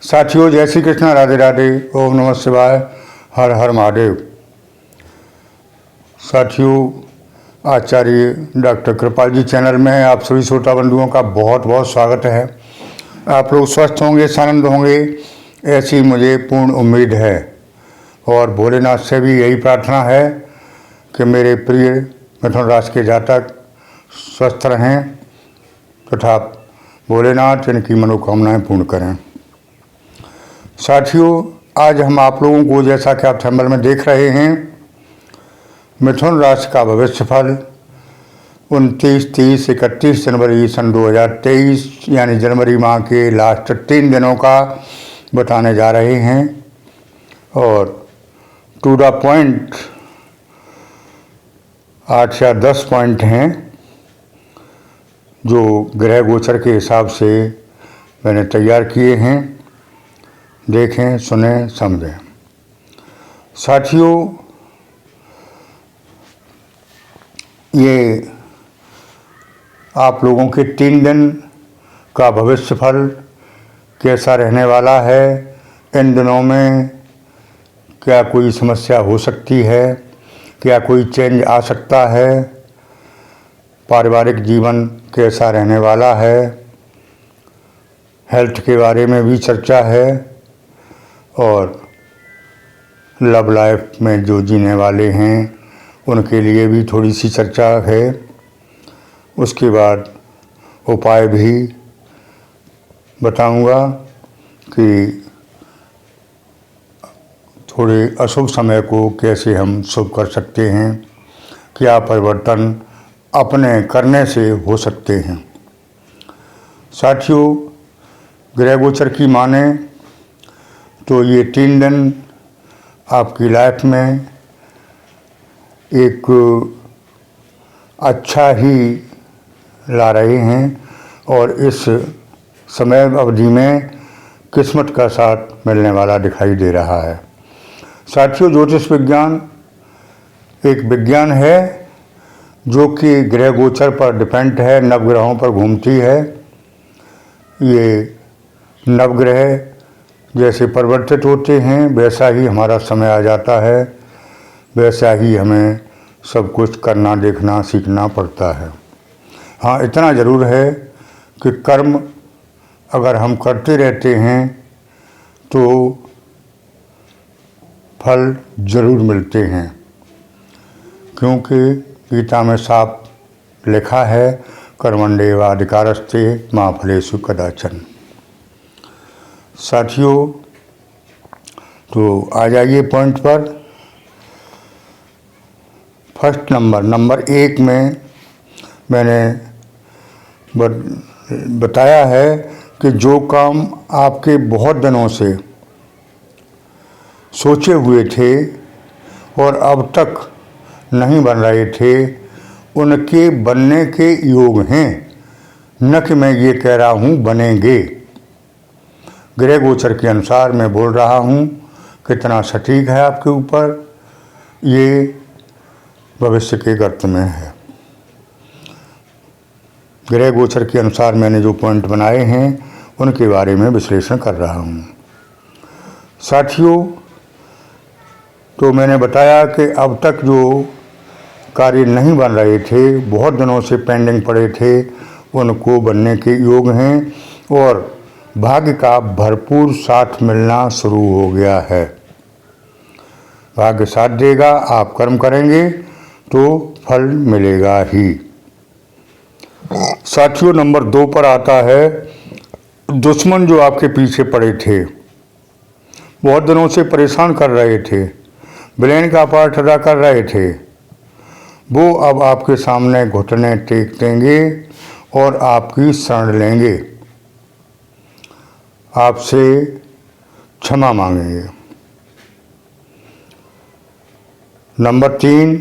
साथियों, जय श्री कृष्ण, राधे राधे, ओम नमः शिवाय, हर हर महादेव। साथियों, आचार्य डॉक्टर कृपाल जी चैनल में आप सभी श्रोता बंधुओं का बहुत बहुत स्वागत है। आप लोग स्वस्थ होंगे, आनंद होंगे, ऐसी मुझे पूर्ण उम्मीद है। और भोलेनाथ से भी यही प्रार्थना है कि मेरे प्रिय मिथुन राशि के जातक स्वस्थ रहें तथा भोलेनाथ इनकी मनोकामनाएं पूर्ण करें। साथियों, आज हम आप लोगों को, जैसा कि आप थंबनेल में देख रहे हैं, मिथुन राशि का भविष्य फल 29, 30, 31 जनवरी सन 2023 यानी जनवरी माह के लास्ट 3 दिनों का बताने जा रहे हैं। और टू द पॉइंट 8 या 10 पॉइंट हैं जो ग्रह गोचर के हिसाब से मैंने तैयार किए हैं। देखें, सुनें, समझें। साथियों, ये आप लोगों के 3 दिन का भविष्य फल कैसा रहने वाला है। इन दिनों में क्या कोई समस्या हो सकती है, क्या कोई चेंज आ सकता है, पारिवारिक जीवन कैसा रहने वाला है, हेल्थ के बारे में भी चर्चा है और लव लाइफ में जो जीने वाले हैं उनके लिए भी थोड़ी सी चर्चा है। उसके बाद उपाय भी बताऊंगा कि थोड़े अशुभ समय को कैसे हम शुभ कर सकते हैं, क्या परिवर्तन अपने करने से हो सकते हैं। साथियों, ग्रह गोचर की माने तो ये 3 दिन आपकी लाइफ में एक अच्छा ही ला रहे हैं और इस समय अवधि में किस्मत का साथ मिलने वाला दिखाई दे रहा है। साथियों, ज्योतिष विज्ञान एक विज्ञान है जो कि ग्रह गोचर पर डिपेंड है, नवग्रहों पर घूमती है। ये नवग्रह जैसे परिवर्तित होते हैं वैसा ही हमारा समय आ जाता है, वैसा ही हमें सब कुछ करना, देखना, सीखना पड़ता है। हाँ, इतना ज़रूर है कि कर्म अगर हम करते रहते हैं तो फल ज़रूर मिलते हैं, क्योंकि गीता में साफ लिखा है, कर्मण्येवाधिकारस्ते मा फलेषु कदाचन। साथियों, तो आ जाइए पॉइंट पर। फर्स्ट नंबर 1 में मैंने बताया है कि जो काम आपके बहुत दिनों से सोचे हुए थे और अब तक नहीं बन रहे थे, उनके बनने के योग हैं। न कि मैं ये कह रहा हूँ बनेंगे। ग्रह गोचर के अनुसार मैं बोल रहा हूँ, कितना सटीक है आपके ऊपर, ये भविष्य के गर्त में है। ग्रह गोचर के अनुसार मैंने जो पॉइंट बनाए हैं उनके बारे में विश्लेषण कर रहा हूँ। साथियों, तो मैंने बताया कि अब तक जो कार्य नहीं बन रहे थे, बहुत दिनों से पेंडिंग पड़े थे, उनको बनने के योग हैं और भाग्य का भरपूर साथ मिलना शुरू हो गया है। भाग्य साथ देगा, आप कर्म करेंगे तो फल मिलेगा ही। साथियों, नंबर 2 पर आता है दुश्मन जो आपके पीछे पड़े थे, बहुत दिनों से परेशान कर रहे थे, विलेन का पार्ट अदा कर रहे थे, वो अब आपके सामने घुटने टेक देंगे और आपकी शरण लेंगे, आपसे क्षमा मांगेंगे। नंबर 3,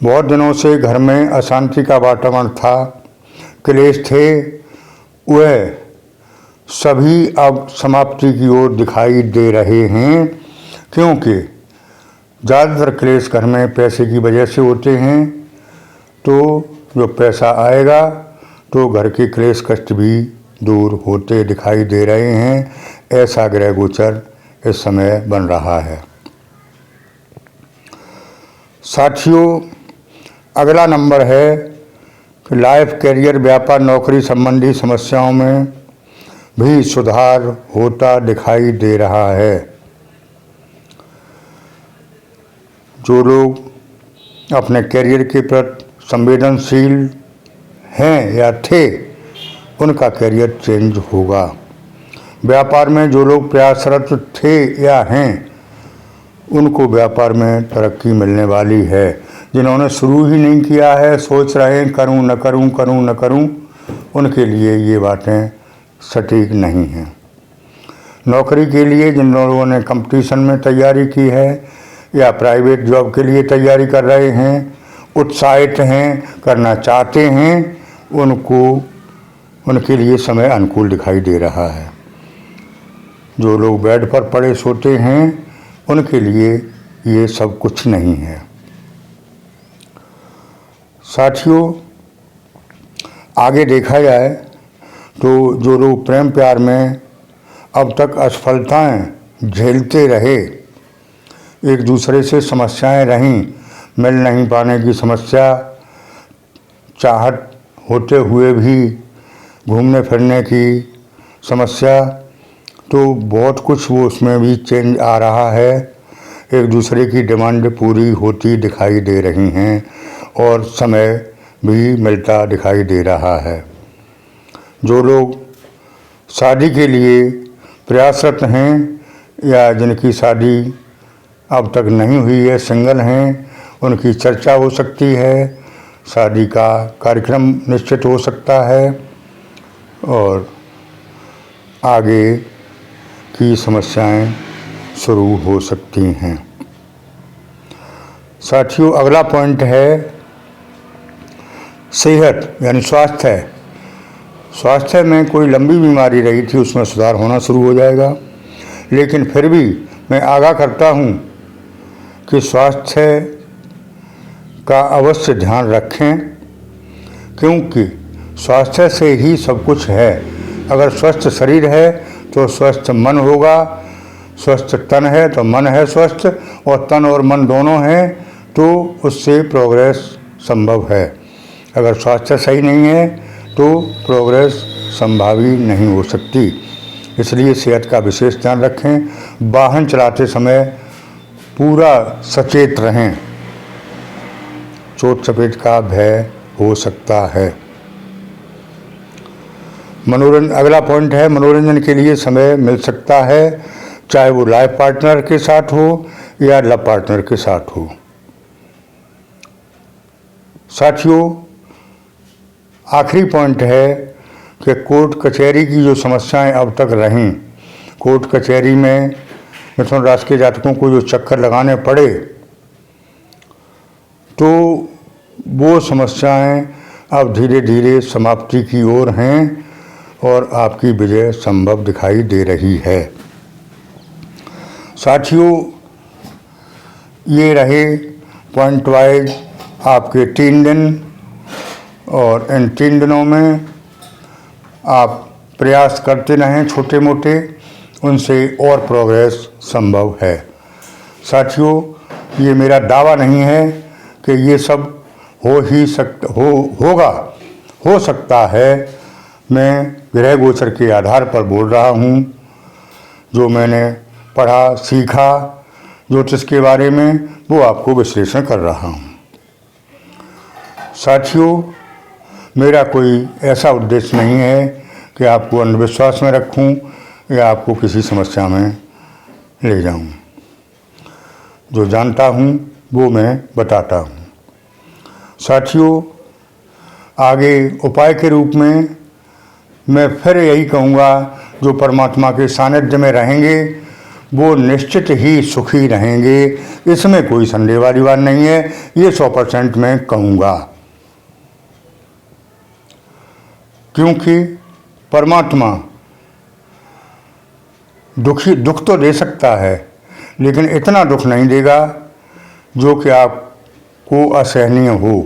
बहुत दिनों से घर में अशांति का वातावरण था, क्लेश थे, वह सभी अब समाप्ति की ओर दिखाई दे रहे हैं, क्योंकि ज़्यादातर क्लेश घर में पैसे की वजह से होते हैं। तो जो पैसा आएगा तो घर के क्लेश कष्ट भी दूर होते दिखाई दे रहे हैं। ऐसा ग्रह गोचर इस समय बन रहा है। साथियों, अगला नंबर है कि लाइफ, कैरियर, व्यापार, नौकरी संबंधी समस्याओं में भी सुधार होता दिखाई दे रहा है। जो लोग अपने कैरियर के प्रति संवेदनशील हैं या थे, उनका कैरियर चेंज होगा। व्यापार में जो लोग प्रयासरत थे या हैं, उनको व्यापार में तरक्की मिलने वाली है। जिन्होंने शुरू ही नहीं किया है, सोच रहे हैं करूं न करूं, करूं न करूं, उनके लिए ये बातें सटीक नहीं हैं। नौकरी के लिए जिन लोगों ने कंपटीशन में तैयारी की है या प्राइवेट जॉब के लिए तैयारी कर रहे हैं, उत्साहित हैं, करना चाहते हैं, उनके लिए समय अनुकूल दिखाई दे रहा है। जो लोग बेड पर पड़े सोते हैं, उनके लिए ये सब कुछ नहीं है। साथियों, आगे देखा जाए तो जो लोग प्रेम प्यार में अब तक असफलताएं झेलते रहे, एक दूसरे से समस्याएं रहीं, मिल नहीं पाने की समस्या, चाहत होते हुए भी घूमने फिरने की समस्या, तो बहुत कुछ वो उसमें भी चेंज आ रहा है। एक दूसरे की डिमांड पूरी होती दिखाई दे रही हैं और समय भी मिलता दिखाई दे रहा है। जो लोग शादी के लिए प्रयासरत हैं या जिनकी शादी अब तक नहीं हुई है, सिंगल हैं, उनकी चर्चा हो सकती है, शादी का कार्यक्रम निश्चित हो सकता है और आगे की समस्याएं शुरू हो सकती हैं। साथियों, अगला पॉइंट है सेहत यानी स्वास्थ्य। स्वास्थ्य में कोई लंबी बीमारी रही थी, उसमें सुधार होना शुरू हो जाएगा। लेकिन फिर भी मैं आगाह करता हूँ कि स्वास्थ्य का अवश्य ध्यान रखें, क्योंकि स्वास्थ्य से ही सब कुछ है। अगर स्वस्थ शरीर है तो स्वस्थ मन होगा, स्वस्थ तन है तो मन है स्वस्थ, और तन और मन दोनों हैं तो उससे प्रोग्रेस संभव है। अगर स्वास्थ्य सही नहीं है तो प्रोग्रेस संभव ही नहीं हो सकती। इसलिए सेहत का विशेष ध्यान रखें। वाहन चलाते समय पूरा सचेत रहें, चोट चपेट का भय हो सकता है। मनोरंजन, अगला पॉइंट है मनोरंजन के लिए समय मिल सकता है, चाहे वो लाइफ पार्टनर के साथ हो या लव पार्टनर के साथ हो। साथियों, आखिरी पॉइंट है कि कोर्ट कचहरी की जो समस्याएं अब तक रहीं, कोर्ट कचहरी में मिथुन राशि के जातकों को जो चक्कर लगाने पड़े, तो वो समस्याएं अब धीरे धीरे समाप्ति की ओर हैं और आपकी विजय संभव दिखाई दे रही है। साथियों, ये रहे पॉइंट वाइज आपके 3 दिन, और इन 3 दिनों में आप प्रयास करते रहें छोटे मोटे, उनसे और प्रोग्रेस संभव है। साथियों, ये मेरा दावा नहीं है कि ये सब हो सकता है। मैं ग्रह गोचर के आधार पर बोल रहा हूँ, जो मैंने पढ़ा सीखा ज्योतिष के बारे में, वो आपको विश्लेषण कर रहा हूँ। साथियों, मेरा कोई ऐसा उद्देश्य नहीं है कि आपको अंधविश्वास में रखूं या आपको किसी समस्या में ले जाऊं। जो जानता हूं वो मैं बताता हूं। साथियों, आगे उपाय के रूप में मैं फिर यही कहूँगा, जो परमात्मा के सानिध्य में रहेंगे वो निश्चित ही सुखी रहेंगे, इसमें कोई संदेह वाली बात नहीं है। ये 100% मैं कहूँगा, क्योंकि परमात्मा दुख तो दे सकता है, लेकिन इतना दुख नहीं देगा जो कि आपको असहनीय हो।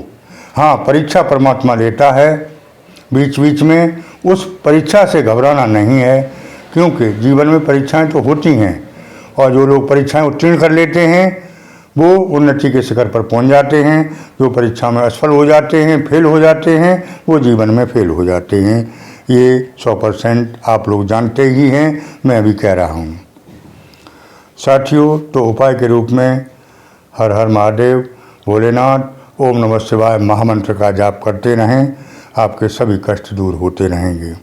हाँ, परीक्षा परमात्मा लेता है बीच बीच में, उस परीक्षा से घबराना नहीं है क्योंकि जीवन में परीक्षाएं तो होती हैं और जो लोग परीक्षाएं उत्तीर्ण कर लेते हैं वो उन्नति के शिखर पर पहुंच जाते हैं। जो परीक्षा में असफल हो जाते हैं, फेल हो जाते हैं, वो जीवन में फेल हो जाते हैं। ये 100% आप लोग जानते ही हैं, मैं भी कह रहा हूँ। साथियों, तो उपाय के रूप में हर हर महादेव, भोलेनाथ, ओम नमः शिवाय महामंत्र का जाप करते रहें, आपके सभी कष्ट दूर होते रहेंगे।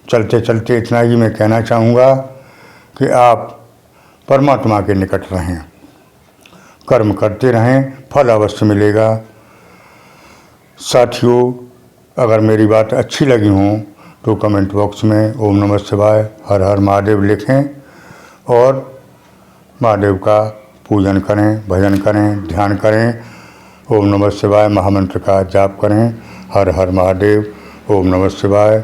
चलते चलते इतना ही मैं कहना चाहूँगा कि आप परमात्मा के निकट रहें, कर्म करते रहें, फल अवश्य मिलेगा। साथियों, अगर मेरी बात अच्छी लगी हो तो कमेंट बॉक्स में ओम नमः शिवाय हर हर महादेव लिखें और महादेव का पूजन करें, भजन करें, ध्यान करें, ओम नमः शिवाय महामंत्र का जाप करें। हर हर महादेव, ओम नमः शिवाय।